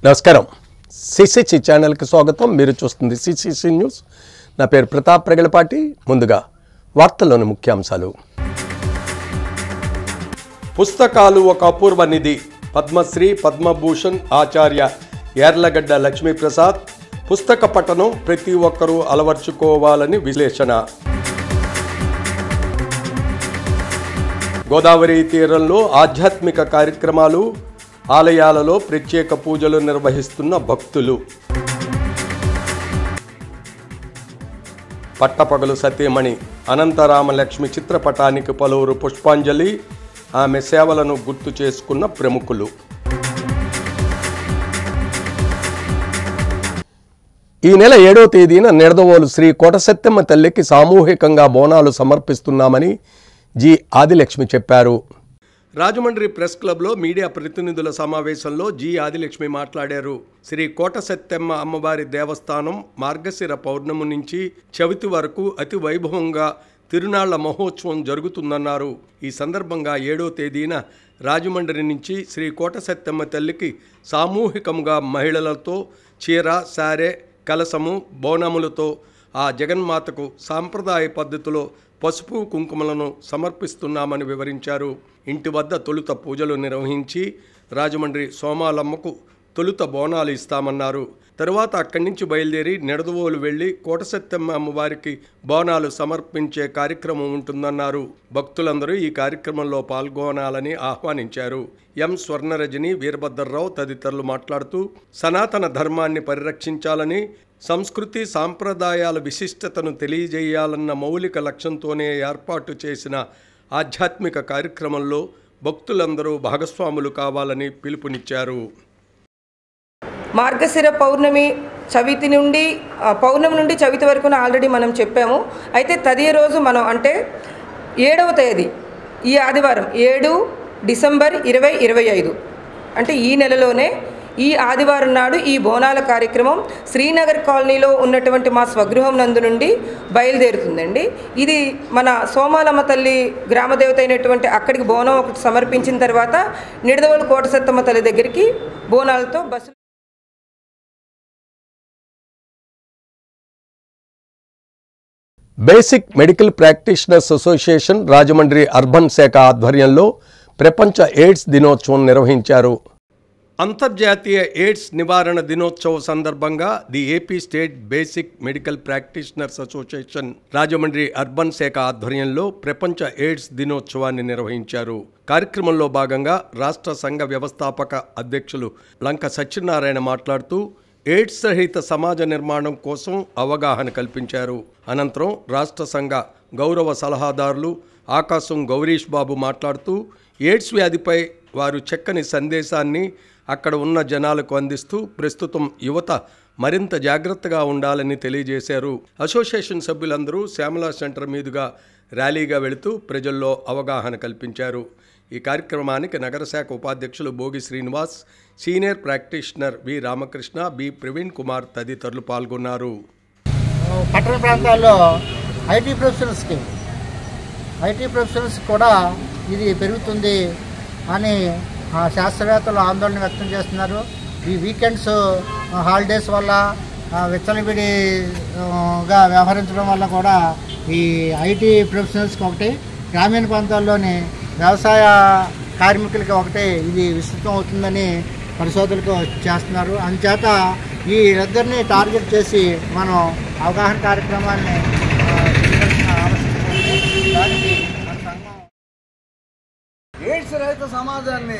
నమస్కారం సిసిసి ఛానల్కి స్వాగతం. మీరు చూస్తుంది సిసిసి న్యూస్. నా పేరు ప్రతాప్ ప్రగలపాటి. ముందుగా వార్తల్లోని ముఖ్యాంశాలు. పుస్తకాలు ఒక అపూర్వ నిధి. పద్మశ్రీ పద్మభూషణ్ ఆచార్య యార్లగడ్డ లక్ష్మీప్రసాద్. పుస్తక పఠనం ప్రతి ఒక్కరూ అలవర్చుకోవాలని విశ్లేషణ. గోదావరి తీరంలో ఆధ్యాత్మిక కార్యక్రమాలు, ఆలయాలలో ప్రత్యేక పూజలు నిర్వహిస్తున్న భక్తులు. పట్టపగలు సతీమణి అనంతరామలక్ష్మి చిత్రపటానికి పలువురు పుష్పాంజలి, ఆమె సేవలను గుర్తు చేసుకున్న ప్రముఖులు. ఈ నెల 7వ తేదీన నిడదవోలు శ్రీ కోటసత్తెమ్మ తల్లికి సామూహికంగా బోనాలు సమర్పిస్తున్నామని జి ఆదిలక్ష్మి చెప్పారు. రాజమండ్రి ప్రెస్ క్లబ్లో మీడియా ప్రతినిధుల సమావేశంలో జి ఆదిలక్ష్మి మాట్లాడారు. శ్రీ కోటసత్తెమ్మ అమ్మవారి దేవస్థానం మార్గశిర పౌర్ణమి నుంచి చవితి వరకు అతి వైభవంగా తిరునాళ్ల మహోత్సవం జరుగుతుందన్నారు. ఈ సందర్భంగా 7వ తేదీన రాజమండ్రి నుంచి శ్రీ కోటసత్తెమ్మ తల్లికి సామూహికంగా మహిళలతో చీర, సారె, కలసము, బోనములతో ఆ జగన్మాతకు సాంప్రదాయ పద్ధతిలో పసుపు కుంకుమలను సమర్పిస్తున్నామని వివరించారు. ఇంటి వద్ద తొలుత పూజలు నిర్వహించి రాజమండ్రి సోమాలమ్మకు తొలుత బోనాలు ఇస్తామన్నారు. తరువాత అక్కడి నుంచి బయలుదేరి నిడదవోలు వెళ్లి కోటసత్తెమ్మ అమ్మవారికి బోనాలు సమర్పించే కార్యక్రమం ఉంటుందన్నారు. భక్తులందరూ ఈ కార్యక్రమంలో పాల్గొనాలని ఆహ్వానించారు. ఎం స్వర్ణరజని, వీరభద్రరావు తదితరులు మాట్లాడుతూ సనాతన ధర్మాన్ని పరిరక్షించాలని, సంస్కృతి సాంప్రదాయాల విశిష్టతను తెలియజేయాలన్న మౌలిక లక్ష్యంతోనే ఏర్పాటు చేసిన ఆధ్యాత్మిక కార్యక్రమంలో భక్తులందరూ భాగస్వాములు కావాలని పిలుపునిచ్చారు. మార్గశిర పౌర్ణమి నుండి చవితి వరకు ఆల్రెడీ మనం చెప్పాము. అయితే తదియ రోజు మనం అంటే 7వ తేదీ ఈ ఆదివారం 7 డిసెంబర్ 2025 అంటే ఈ నెలలోనే ఈ ఆదివారం నాడు ఈ బోనాల కార్యక్రమం శ్రీనగర్ కాలనీలో ఉన్నటువంటి మా స్వగృహం నందు నుండి బయలుదేరుతుందండి. ఇది మన సోమాలమ్మ తల్లి గ్రామదేవత అయినటువంటి అక్కడికి బోనం ఒకటి సమర్పించిన తర్వాత నిడదవోలు కోటసత్తమ్మ తల్లి దగ్గరికి బోనాలతో bus. Basic medical practitioners association Rajahmundry urban శాఖ ఆధ్వర్యంలో ప్రపంచ ఎయిడ్స్ దినోత్సవం నిర్వహించారు. అంతర్జాతీయ ఎయిడ్స్ నివారణ దినోత్సవం సందర్భంగా the AP state basic medical practitioners association Rajahmundry urban శాఖ ఆధ్వర్యంలో ప్రపంచ ఎయిడ్స్ దినోత్సవాన్ని నిర్వహించారు. కార్యక్రమంలో భాగంగా రాష్ట్ర సంఘ వ్యవస్థాపక అధ్యక్షులు లంక సత్యనారాయణ మాట్లాడుతూ ఎయిడ్స్ రహిత సమాజ నిర్మాణం కోసం అవగాహన కల్పించారు. అనంతరం రాష్ట్ర సంఘ గౌరవ సలహాదారులు ఆకాశం గౌరీష్ బాబు మాట్లాడుతూ ఎయిడ్స్ వ్యాధిపై వారు చక్కని సందేశాన్ని అక్కడ ఉన్న జనాలకు అందిస్తూ ప్రస్తుతం యువత మరింత జాగ్రత్తగా ఉండాలని తెలియజేశారు. అసోసియేషన్ సభ్యులందరూ శ్యామలా సెంటర్ మీదుగా ర్యాలీగా వెళుతూ ప్రజల్లో అవగాహన కల్పించారు. ఈ కార్యక్రమానికి నగరశాఖ ఉపాధ్యక్షులు భోగి శ్రీనివాస్, సీనియర్ ప్రాక్టీషనర్ వి రామకృష్ణ, బి ప్రవీణ్ కుమార్ తదితరులు పాల్గొన్నారు. పట్టణ ప్రాంతాల్లో ఐటీ ప్రొఫెషనల్స్ కూడా ఇది పెరుగుతుంది అని శాస్త్రవేత్తలు ఆందోళన వ్యక్తం చేస్తున్నారు. ఈ వీకెండ్స్ హాలిడేస్ వల్ల విచ్చలవిడిగా వ్యవహరించడం వల్ల కూడా ఈ ఐటీ ప్రొఫెషనల్స్కి ఒకటి, గ్రామీణ ప్రాంతాల్లోని వ్యవసాయ కార్మికులకి ఒకటి ఇది విస్తృతం అవుతుందని పరిశోధనలు చేస్తున్నారు. అందుచేత ఈ ఇద్దరిని టార్గెట్ చేసి మనం అవగాహన కార్యక్రమాన్ని దానికి ఎయిడ్స్ రహిత సమాజాన్ని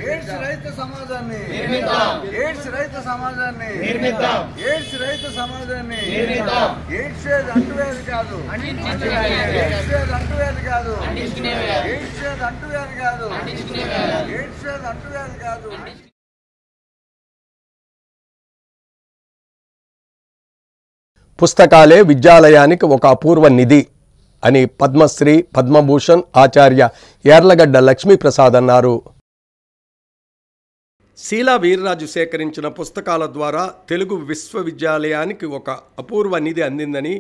ఎయిడ్స్ రహిత సమాజాన్ని ఎయిడ్స్ రహిత సమాజాన్ని ఎయిడ్స్ రహిత సమాజాన్ని ఎయిడ్స్ అంటువ్యాధి కాదు, ఎయిడ్స్ అంటువ్యాధి కాదు, ఎయిడ్స్ అంటువ్యాధి కాదు, ఎయిడ్స్ అంటువ్యాధి కాదు. పుస్తకాలే విద్యాలయానికి ఒక అపూర్వ నిధి అని పద్మశ్రీ పద్మభూషణ్ ఆచార్య యార్లగడ్డ లక్ష్మీప్రసాద్ అన్నారు. శీలా వీర్రాజు సేకరించిన పుస్తకాల ద్వారా తెలుగు విశ్వవిద్యాలయానికి ఒక అపూర్వ నిధి అందిందని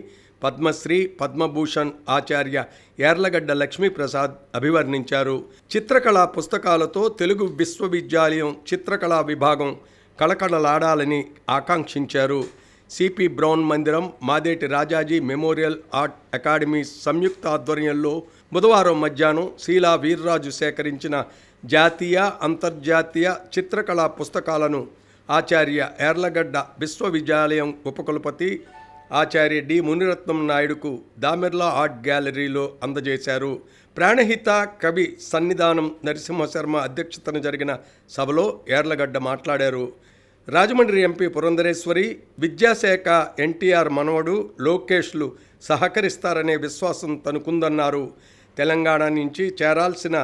పద్మశ్రీ, పద్మభూషణ్ ఆచార్య యార్లగడ్డ లక్ష్మీప్రసాద్ అభివర్ణించారు. చిత్రకళా పుస్తకాలతో తెలుగు విశ్వవిద్యాలయం చిత్రకళా విభాగం కళకళలాడాలని ఆకాంక్షించారు. సిపి బ్రౌన్ మందిరం, Madeti Rajaji memorial art academy సంయుక్త ఆధ్వర్యంలో బుధవారం మధ్యాహ్నం శీలా వీర్రాజు సేకరించిన జాతీయ, అంతర్జాతీయ చిత్రకళా పుస్తకాలను ఆచార్య యార్లగడ్డ విశ్వవిద్యాలయం ఉపకులపతి ఆచార్య డి మునిరత్నం నాయుడుకు దామెర్లా ఆర్ట్ గ్యాలరీలో అందజేశారు. ప్రాణహిత కవి సన్నిధానం నరసింహశర్మ అధ్యక్షతన జరిగిన సభలో యార్లగడ్డ మాట్లాడారు. రాజమండ్రి ఎంపీ పురంధరేశ్వరి, విద్యాశాఖ ఎన్టీఆర్ మనవడు లోకేష్లు సహకరిస్తారనే విశ్వాసం తనకుందన్నారు. తెలంగాణ నుంచి చేరాల్సిన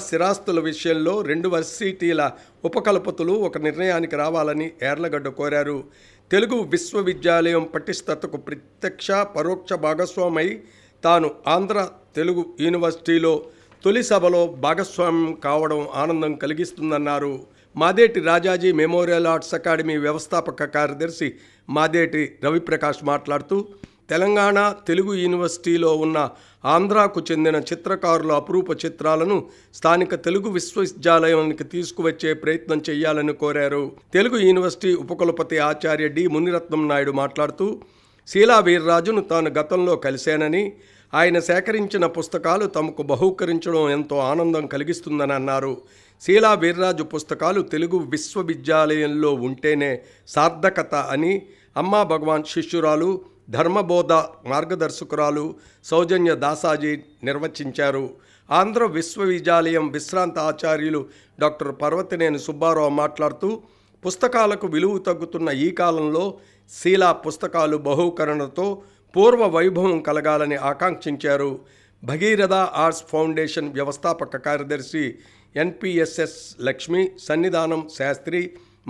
స్థిరాస్తుల విషయంలో 2 వర్సిటీల ఉపకులపతులు ఒక నిర్ణయానికి రావాలని యార్లగడ్డ కోరారు. తెలుగు విశ్వవిద్యాలయం పటిష్టతకు ప్రత్యక్ష పరోక్ష భాగస్వామై తాను ఆంధ్ర తెలుగు యూనివర్సిటీలో తొలి సభలో భాగస్వామ్యం కావడం ఆనందం కలిగిస్తుందన్నారు. Madeti Rajaji memorial arts academy వ్యవస్థాపక కార్యదర్శి మాదేటి రవిప్రకాష్ మాట్లాడుతూ, తెలంగాణ తెలుగు యూనివర్సిటీలో ఉన్న ఆంధ్రాకు చెందిన చిత్రకారుల అపురూప చిత్రాలను స్థానిక తెలుగు విశ్వవిద్యాలయానికి తీసుకువచ్చే ప్రయత్నం చేయాలని కోరారు. తెలుగు యూనివర్సిటీ ఉపకులపతి ఆచార్య డి మునిరత్నం నాయుడు మాట్లాడుతూ, శీలా వీర్రాజును తాను గతంలో కలిశానని, ఆయన సేకరించిన పుస్తకాలు తమకు బహూకరించడం ఎంతో ఆనందం కలిగిస్తుందని అన్నారు. శీలా వీర్రాజు పుస్తకాలు తెలుగు విశ్వవిద్యాలయంలో ఉంటేనే సార్థకత అని అమ్మా భగవాన్ శిష్యురాలు, ధర్మబోధ మార్గదర్శకురాలు సౌజన్య దాసాజీ నిర్వచించారు. ఆంధ్ర విశ్వవిద్యాలయం విశ్రాంత ఆచార్యులు డాక్టర్ పర్వతినేని సుబ్బారావు మాట్లాడుతూ, పుస్తకాలకు విలువ తగ్గుతున్న ఈ కాలంలో శీలా పుస్తకాలు బహూకరణతో పూర్వ వైభవం కలగాలని ఆకాంక్షించారు. భగీరథ ఆర్ట్స్ ఫౌండేషన్ వ్యవస్థాపక కార్యదర్శి ఎన్పిఎస్ఎస్ లక్ష్మి, సన్నిధానం శాస్త్రి,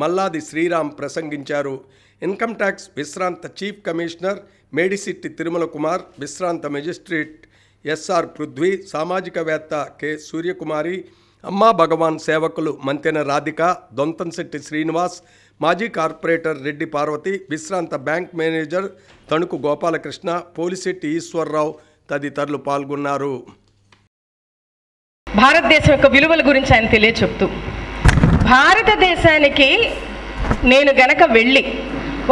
మల్లాది శ్రీరామ్ ప్రసంగించారు. ఇన్కమ్ ట్యాక్స్ విశ్రాంత చీఫ్ కమిషనర్ మేడిసిట్టి తిరుమల కుమార్, విశ్రాంత మెజిస్ట్రేట్ ఎస్ఆర్ పృథ్వీ, సామాజికవేత్త కె సూర్యకుమారి, అమ్మా భగవాన్ సేవకులు మంతెన రాధిక, దొంతంశెట్టి శ్రీనివాస్, మాజీ కార్పొరేటర్ రెడ్డి పార్వతి, విశ్రాంత బ్యాంక్ మేనేజర్ తణుకు గోపాలకృష్ణ, పోలిశెట్టి ఈశ్వర్రావు తదితరులు పాల్గొన్నారు. భారతదేశం యొక్క విలువల గురించి ఆయన తెలియచెప్తూ, భారతదేశానికి నేను గనక వెళ్ళి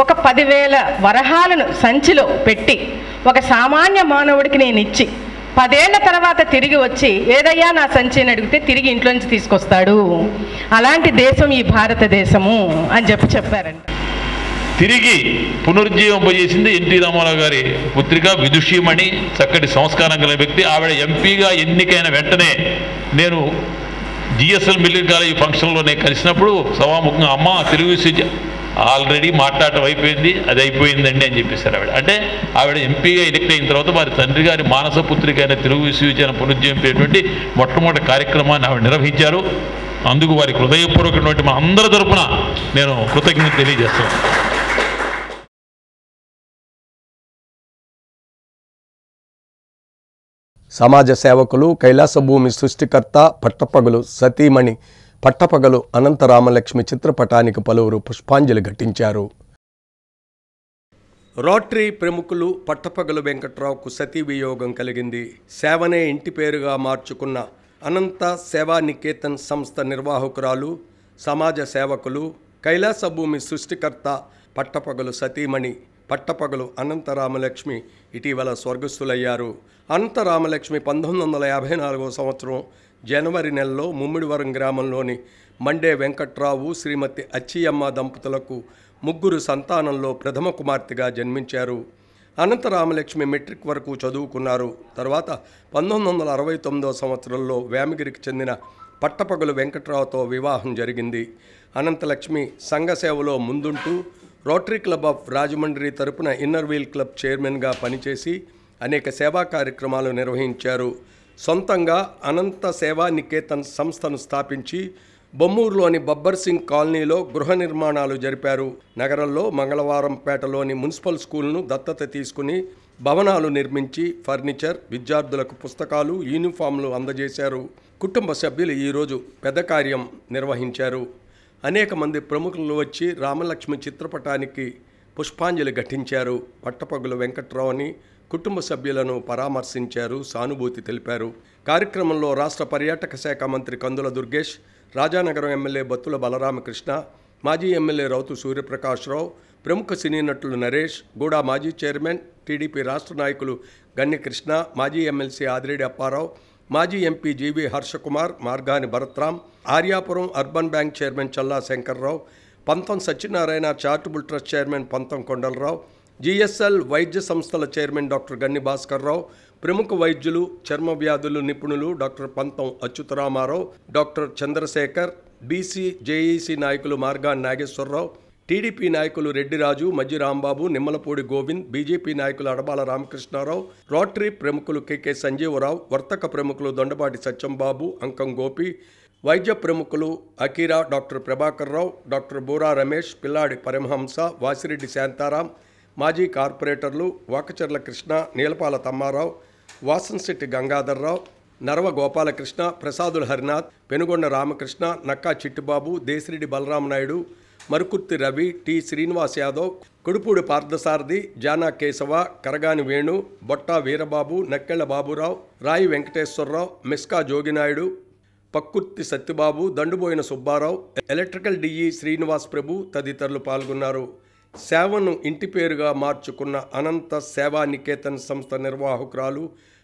ఒక 10,000 వరహాలను సంచిలో పెట్టి ఒక సామాన్య మానవుడికి నేను ఇచ్చి 10 ఏళ్ల తర్వాత తిరిగి వచ్చి ఏదయ్యా నా సంచి అని అడిగితే తిరిగి ఇంట్లోంచి తీసుకొస్తాడు. అలాంటి దేశం ఈ భారతదేశము అని చెప్పారంట. తిరిగి పునరుజ్జీవింపజేసింది ఎన్టీ రామారావు గారి పుత్రిక విదుషీమణి, చక్కటి సంస్కారం కలిగిన వ్యక్తి. ఆవిడ ఎంపీగా ఎన్నికైన వెంటనే నేను జిఎస్ఎల్ మిలిటరీ కాలేజీ ఫంక్షన్లో నేను కలిసినప్పుడు సభాముఖంగా, అమ్మ తెలుగు విశ్వవిద్యాలయం ఆల్రెడీ మాట్లాడటం అయిపోయింది, అది అయిపోయిందండి అని చెప్పేశారు ఆవిడ. అంటే ఆవిడ ఎంపీగా ఎలక్ట్ అయిన తర్వాత వారి తండ్రి గారి మానస పుత్రిక అయిన తెలుగు విశ్వవిద్యాలయం పునరుజ్జీవింపేటువంటి మొట్టమొదటి కార్యక్రమాన్ని ఆవిడ నిర్వహించారు. అందుకు వారి హృదయపూర్వకమైనటువంటి మా అందరి తరపున నేను కృతజ్ఞత తెలియజేస్తున్నాను. సమాజ సేవకులు, కైలాసభూమి సృష్టికర్త, పట్టపగలు సతీమణి పట్టపగలు అనంతరామలక్ష్మి చిత్రపటానికి పలువురు పుష్పాంజలి ఘటించారు. రోటరీ ప్రముఖులు పట్టపగలు వెంకట్రావుకు సతీ వియోగం కలిగింది. సేవనే ఇంటి పేరుగా మార్చుకున్న అనంత సేవా నికేతన్ సంస్థ నిర్వాహకురాలు, సమాజ సేవకులు, కైలాసభూమి సృష్టికర్త పట్టపగలు సతీమణి పట్టపగలు అనంతరామలక్ష్మి ఇటీవల స్వర్గస్థులయ్యారు. అనంతరామలక్ష్మి 1954 సంవత్సరం జనవరి నెలలో ముమ్మిడివరం గ్రామంలోని మండే వెంకట్రావు, శ్రీమతి అచ్చియమ్మ దంపతులకు 3 సంతానంలో ప్రథమ కుమార్తెగా జన్మించారు. అనంతరామలక్ష్మి మెట్రిక్ వరకు చదువుకున్నారు. తర్వాత 1969 సంవత్సరంలో వేమగిరికి చెందిన పట్టపగలు వెంకట్రావుతో వివాహం జరిగింది. అనంతలక్ష్మి సంఘ సేవలో ముందుంటూ రోటరీ క్లబ్ ఆఫ్ రాజమండ్రి తరపున ఇన్నర్ వీల్ క్లబ్ చైర్మన్గా పనిచేసి అనేక సేవా కార్యక్రమాలు నిర్వహించారు. సొంతంగా అనంత సేవా నికేతన్ సంస్థను స్థాపించి బొమ్మూరులోని బబ్బర్ సింగ్ కాలనీలో గృహ నిర్మాణాలు జరిపారు. నగరంలో మంగళవారంపేటలోని మున్సిపల్ స్కూల్ను దత్తత తీసుకుని భవనాలు నిర్మించి ఫర్నిచర్, విద్యార్థులకు పుస్తకాలు, యూనిఫామ్లు అందజేశారు. కుటుంబ సభ్యులు ఈరోజు పెద్ద కార్యం నిర్వహించారు. అనేక మంది ప్రముఖులు వచ్చి రామలక్ష్మి చిత్రపటానికి పుష్పాంజలి ఘటించారు. పట్టపగలు వెంకట్రావుని కుటుంబ సభ్యులను పరామర్శించారు, సానుభూతి తెలిపారు. కార్యక్రమంలో రాష్ట్ర పర్యాటక శాఖ మంత్రి కందుల దుర్గేష్, రాజానగరం ఎమ్మెల్యే బత్తుల బలరామకృష్ణ, మాజీ ఎమ్మెల్యే రౌతు సూర్యప్రకాశ్రావు, ప్రముఖ సినీ నటులు నరేష్, గూడా మాజీ చైర్మన్, టీడీపీ రాష్ట్ర నాయకులు గన్నె కృష్ణ, మాజీ ఎమ్మెల్సీ ఆదిరెడ్డి అప్పారావు, మాజీ MP G V Harshakumar, Margani Bharatram, Aryapuram urban bank chairman Challa Shankarrao, Pantham Satyanarayana charitable trust chairman పంతం కొండలరావు, జిఎస్ఎల్ వైద్య సంస్థల చైర్మన్ డాక్టర్ గన్ని భాస్కర్రావు, ప్రముఖ వైద్యులు, చర్మ వ్యాధులు నిపుణులు డాక్టర్ పంతం Achyutha Rama Rao, doctor Chandrasekhar, BC JEC నాయకులు మార్గాన్ నాగేశ్వరరావు, టీడీపీ నాయకులు రెడ్డిరాజు, మజ్జి రాంబాబు, నిమ్మలపూడి గోవింద్, బీజేపీ నాయకులు అడబాల రామకృష్ణారావు, రోటరీ ప్రముఖులు కెకే సంజీవరావు, వర్తక ప్రముఖులు దొండపాటి సత్యంబాబు, అంకం గోపి, వైద్య ప్రముఖులు అకీరా డాక్టర్ ప్రభాకర్ రావు, డాక్టర్ బూరా రమేష్, పిల్లాడి పరమహంస, వాసిరెడ్డి శాంతారాం, మాజీ కార్పొరేటర్లు వాకచర్ల కృష్ణ, నీలపాల తమ్మారావు, వాసంశెట్టి గంగాధర్రావు, నరవ గోపాలకృష్ణ, ప్రసాదుల హరినాథ్, పెనుగొండ రామకృష్ణ, నక్కా చిట్టిబాబు, దేశిరెడ్డి బలరామనాయుడు, మరుకుర్తి రవి, టి శ్రీనివాస్ యాదవ్, కొడుపూడి పార్థసారథి, జానా కేశవ, కరగాని వేణు, బొట్టా వీరబాబు, నక్కెళ్ల బాబురావు, రాయి వెంకటేశ్వరరావు, మిస్కా జోగినాయుడు, పక్కుర్తి సత్యబాబు, దండుబోయిన సుబ్బారావు, ఎలక్ట్రికల్ డిఈ శ్రీనివాస్ ప్రభు తదితరులు పాల్గొన్నారు. సేవను ఇంటి పేరుగా మార్చుకున్న అనంత సేవా నికేతన్ సంస్థ నిర్వాహకురాలు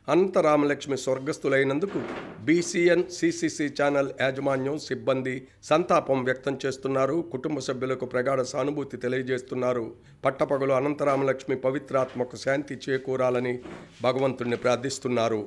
అనంత రామలక్ష్మి స్వర్గస్థులైనందుకు బీసీఎన్ సిసిసి ఛానల్ యాజమాన్యం, సిబ్బంది సంతాపం వ్యక్తం చేస్తున్నారు. కుటుంబ సభ్యులకు ప్రగాఢ సానుభూతి తెలియజేస్తున్నారు. పట్టపగలు అనంత రామలక్ష్మి పవిత్రాత్మకు శాంతి చేకూరాలని భగవంతుణ్ణి ప్రార్థిస్తున్నారు.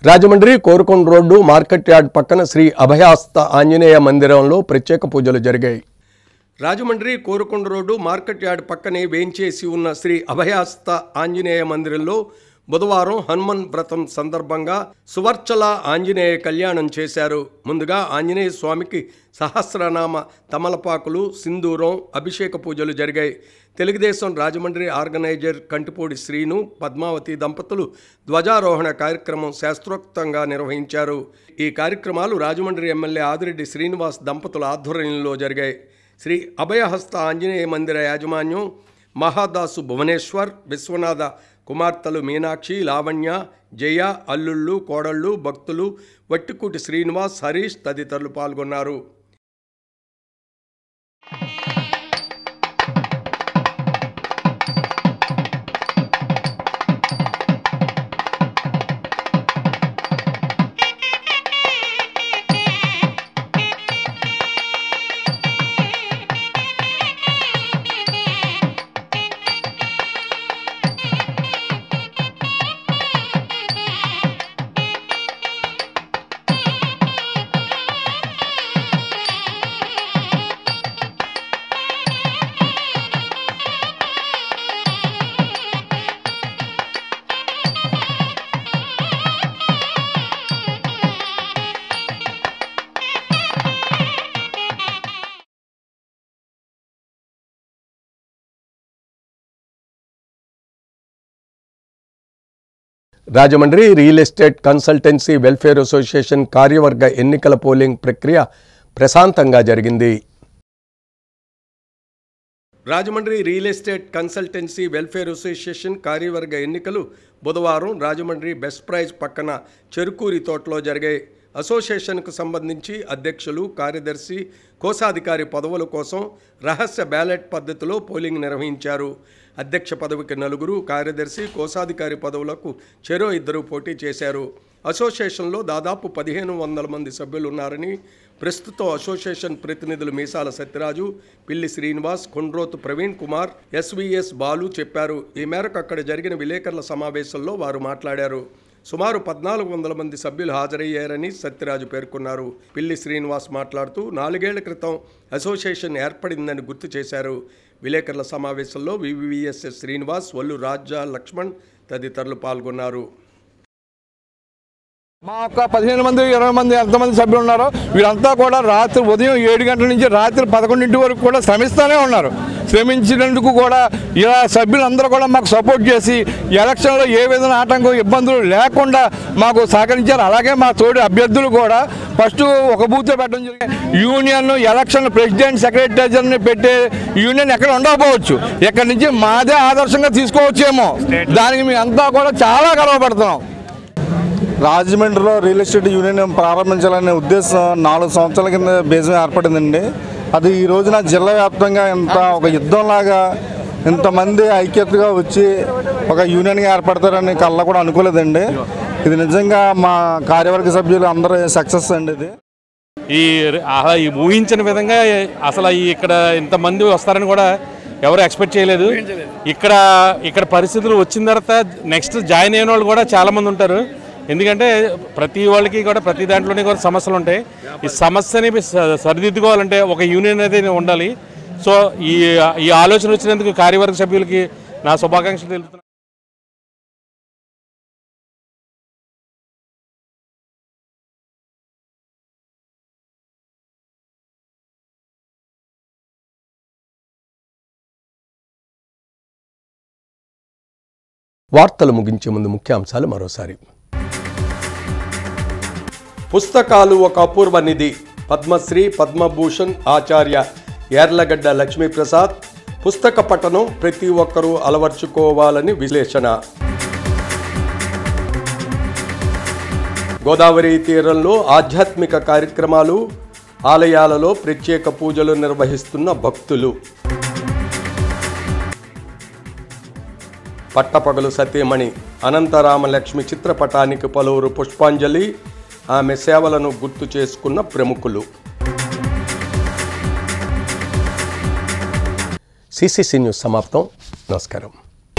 Rajahmundry Korukonda road market yard పక్కన శ్రీ అభయాస్త ఆంజనేయ మందిరంలో ప్రత్యేక పూజలు జరిగాయి. Rajahmundry Korukonda road market yard పక్కనే వేంచేసి ఉన్న శ్రీ అభయాస్త ఆంజనేయ మందిరంలో బుధవారం హనుమన్ వ్రతం సందర్భంగా సువర్చల ఆంజనేయ కళ్యాణం చేశారు. ముందుగా ఆంజనేయ స్వామికి సహస్రనామ తమలపాకులు, సింధూరం, అభిషేక పూజలు జరిగాయి. తెలుగుదేశం రాజమండ్రి ఆర్గనైజర్ కంటిపూడి శ్రీను, పద్మావతి దంపతులు ధ్వజారోహణ కార్యక్రమం శాస్త్రోక్తంగా నిర్వహించారు. ఈ కార్యక్రమాలు రాజమండ్రి ఎమ్మెల్యే ఆదిరెడ్డి శ్రీనివాస్ దంపతుల ఆధ్వర్యంలో జరిగాయి. శ్రీ అభయహస్త ఆంజనేయ మందిర యాజమాన్యం మహాదాసు భువనేశ్వర్, విశ్వనాథ కుమార్తెలు మీనాక్షి, లావణ్య, జయ, అల్లుళ్ళు, కోడళ్ళు, భక్తులు, వట్టికూటి శ్రీనివాస్, హరీష్ తదితరులు పాల్గొన్నారు. Rajahmundry real estate consultancy welfare association కార్యవర్గ ఎన్నికల పోలింగ్ ప్రక్రియ ప్రశాంతంగా జరిగింది. Rajahmundry real estate consultancy welfare association కార్యవర్గ ఎన్నికలు బుధవారం రాజమండ్రి బెస్ట్ ప్రైజ్ పక్కన చెరుకూరి తోటలో జరిగాయి. అసోసియేషన్కు సంబంధించి అధ్యక్షులు, కార్యదర్శి, కోశాధికారి పదవుల కోసం రహస్య బ్యాలెట్ పద్ధతిలో పోలింగ్ నిర్వహించారు. అధ్యక్ష పదవికి 4, కార్యదర్శి, కోశాధికారి పదవులకు చెరో 2 పోటీ చేశారు. అసోసియేషన్లో దాదాపు 1500 మంది సభ్యులు ఉన్నారని ప్రస్తుతం అసోసియేషన్ ప్రతినిధులు మీసాల సత్యరాజు, పిల్లి శ్రీనివాస్, కొండ్రోతు ప్రవీణ్ కుమార్, ఎస్వీఎస్ బాలు చెప్పారు. ఈ మేరకు అక్కడ జరిగిన విలేకరుల సమావేశంలో వారు మాట్లాడారు. సుమారు 1400 మంది సభ్యులు హాజరయ్యారని సత్యరాజు పేర్కొన్నారు. పిల్లి శ్రీనివాస్ మాట్లాడుతూ 4 ఏళ్ల క్రితం అసోసియేషన్ ఏర్పడిందని గుర్తు చేశారు. విలేకరుల సమావేశంలో వివిఎస్ఎస్ శ్రీనివాస్, వల్లు రాజా లక్ష్మణ్ తదితరులు పాల్గొన్నారు. మా ఒక 15 మంది 20 మంది ఎంతమంది సభ్యులు ఉన్నారో వీరంతా కూడా రాత్రి ఉదయం 7 గంటల నుంచి రాత్రి 11 వరకు కూడా శ్రమిస్తూనే ఉన్నారు. శ్రమించినందుకు కూడా ఇలా సభ్యులందరూ కూడా మాకు సపోర్ట్ చేసి ఎలక్షన్లో ఏ విధమైన ఆటంకం ఇబ్బందులు లేకుండా మాకు సహకరించారు. అలాగే మా తోటి అభ్యర్థులు కూడా ఫస్ట్ ఒక బూత్ పెట్టడం జరిగింది. యూనియన్ ఎలక్షన్ ప్రెసిడెంట్, సెక్రటరీని పెట్టే యూనియన్ ఎక్కడ ఉండకపోవచ్చు, ఇక్కడి నుంచి మాదే ఆదర్శంగా తీసుకోవచ్చేమో. దానికి మేము అంతా కూడా చాలా గర్వపడుతున్నాం. రాజమండ్రిలో రియల్ ఎస్టేట్ యూనియన్ ప్రారంభించాలనే ఉద్దేశం 4 సంవత్సరాల కింద బేస్ ఏర్పడిందండి. అది ఈ రోజున జిల్లా వ్యాప్తంగా ఒక యుద్ధంలాగా ఇంతమంది ఐక్యతగా వచ్చి ఒక యూనియన్గా ఏర్పడతారని కళ్ళ కూడా అనుకోలేదండి. ఇది నిజంగా మా కార్యవర్గ సభ్యులు అందరూ సక్సెస్ అండి. ఈ ఊహించిన విధంగా అసలు ఇక్కడ ఇంతమంది వస్తారని కూడా ఎవరు ఎక్స్పెక్ట్ చేయలేదు. ఇక్కడ పరిస్థితులు వచ్చిన తర్వాత నెక్స్ట్ జాయిన్ అయిన వాళ్ళు కూడా చాలామంది ఉంటారు. ఎందుకంటే ప్రతి వాళ్ళకి కూడా ప్రతి దాంట్లోనే కూడా సమస్యలు ఉంటాయి. ఈ సమస్యని సరిదిద్దుకోవాలంటే ఒక యూనియన్ అనేది ఉండాలి. సో ఈ ఆలోచన వచ్చినందుకు కార్యవర్గ సభ్యులకి నా శుభాకాంక్షలు తెలుపుతున్నాను. వార్తలు ముగించే ముందు ముఖ్యాంశాలు మరోసారి. పుస్తకాలు ఒక అపూర్వ నిధి. పద్మశ్రీ, పద్మభూషణ్ ఆచార్య యార్లగడ్డ లక్ష్మీప్రసాద్. పుస్తక పఠనం ప్రతి ఒక్కరూ అలవర్చుకోవాలని విశ్లేషణ. గోదావరి తీరంలో ఆధ్యాత్మిక కార్యక్రమాలు, ఆలయాలలో ప్రత్యేక పూజలు నిర్వహిస్తున్న భక్తులు. పట్టపగలు సతీమణి అనంతరామలక్ష్మి చిత్రపటానికి పలువురు పుష్పాంజలి, ఆమె సేవలను గుర్తు చేసుకున్న ప్రముఖులు. సిసిసి న్యూస్ సమాప్తం. నమస్కారం.